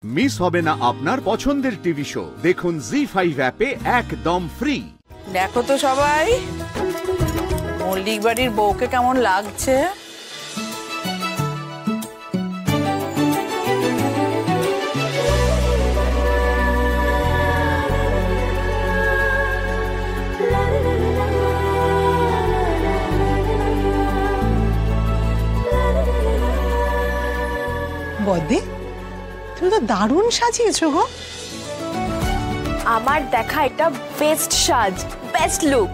Miss হবে না আপনার পছন্দের টিভি শো। দেখুন জি5 অ্যাপে একদম ফ্রি। দেখো তো সবাই মল্লিক বাড়ির বউকে কেমন লাগছে। বদ্দি, তুমি তো দারুণ সাজিয়েছো গো। আমার দেখা এটা বেস্ট সাজ, বেস্ট লুক।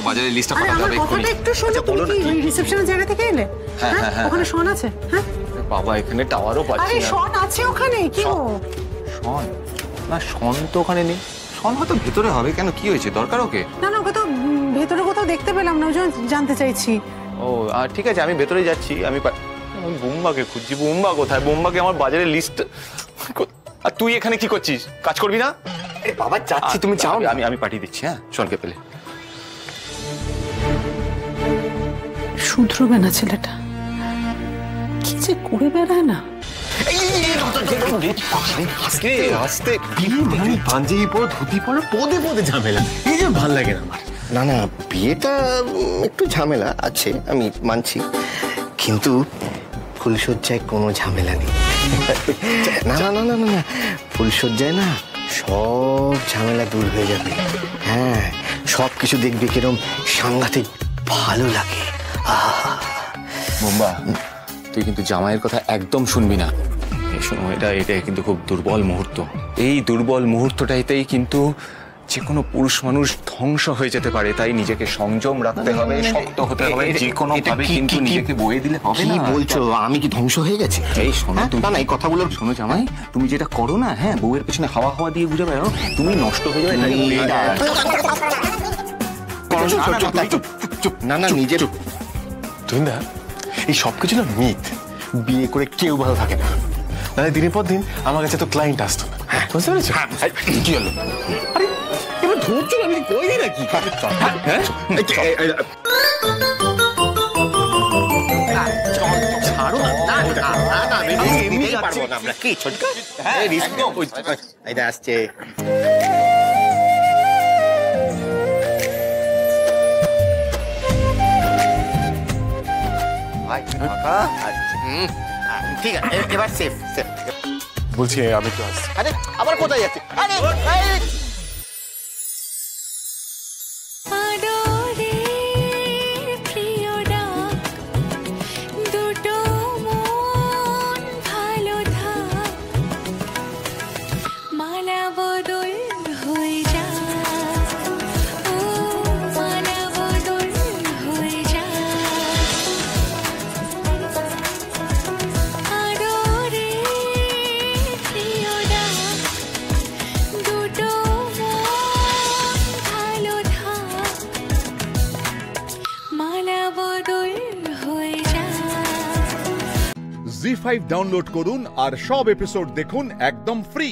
বাজারে লিস্টটা পাঠাতে হবে এক্ষুনি। একটু শোনো, তুমি কি রিসেপশনের জায়গা থেকে এলে? হ্যাঁ, ওখানে শন আছে। হ্যাঁ বাবা, এখানে টাওয়ারও পাচ্ছি না। আরে শন আছে ওখানে, কি গো? শন না, শন তো ওখানে নেই। শন হয়তো ভেতরে হবে। কেন, কি হয়েছে? দরকার ওকে? না না, ওকে তো ভেতরে কোথাও দেখতে পেলাম না, ওই জন্য জানতে চাইছি। ও ঠিক আছে, আমি ভেতরে যাচ্ছি। আমি বোম্বাকে খুঁজছি। বোম্বা কোথায়? বোম্বাকে আমার বাজারের লিস্ট। আর তুই এখানে কি করছিস? কাজ করবি না? বাবা যাচ্ছি, তুমি চাও? আমি পাঠিয়ে দিচ্ছি। হ্যাঁ, শনকে পেলে শুধরবে না ছেলেটা, কি যে করে বেড়ায় না। পাঞ্জাবি পরো, ধুতি পরো, পদে পদে ঝামেলা। এই যে ভাল লাগে না আমার। না না, বিয়েটা একটু ঝামেলা আছে, আমি মানছি, কিন্তু ফুলসজ্জায় কোনো ঝামেলা নেই। না না না না না, ফুলসজ্জায় না সব ঝামেলা দূর হয়ে যাবে। হ্যাঁ, সব কিছু দেখবে কিরম সাংঘাতিক ভালো লাগে। বোম্বা, তুই কিন্তু জামাইয়ের কথা একদম শুনবি না। শোনো, এটা কিন্তু খুব দুর্বল মুহূর্ত। এই দুর্বল মুহূর্তটাইতেই কিন্তু যে কোনো পুরুষ মানুষ ধ্বংস হয়ে যেতে পারে। তাই নিজেকে সংযম রাখতে হবে, শক্ত হতে হবে, যে কোনো ভাবে কিন্তু নিজেকে বয়ে দিলে হবে না। কি বলছো? আমি কি ধ্বংস হয়ে গেছি? এই শোনো, তুমি না না, এই কথাগুলো শোনো জামাই, তুমি যেটা করো না, হ্যাঁ, বউয়ের পেছনে হাওয়া হাওয়া দিয়ে ঘুরে বেড়াও, তুমি নষ্ট হয়ে যাবে। না না, নিজের তুই না, এই সবকিছু না মিথ। বিয়ে করে কেউ ভালো থাকে না। নাহলে দিনের পর দিন আমার কাছে তো ক্লায়েন্ট আসতো না। বুঝতে পেরেছো? কি হলো? আরে এবার ধরছো, আমি কই দিই নাকি? ছাড়ো না। এমনি পারবো না আমরা। কি ছোটকা? এটা আসছে। ঠিক আছে, এবার সেফ। বলছি আমি তো আসছি। আরে আবার কোথায় যাচ্ছে? আরে জি5 ডাউনলোড করুন আর সব এপিসোড দেখুন একদম ফ্রি।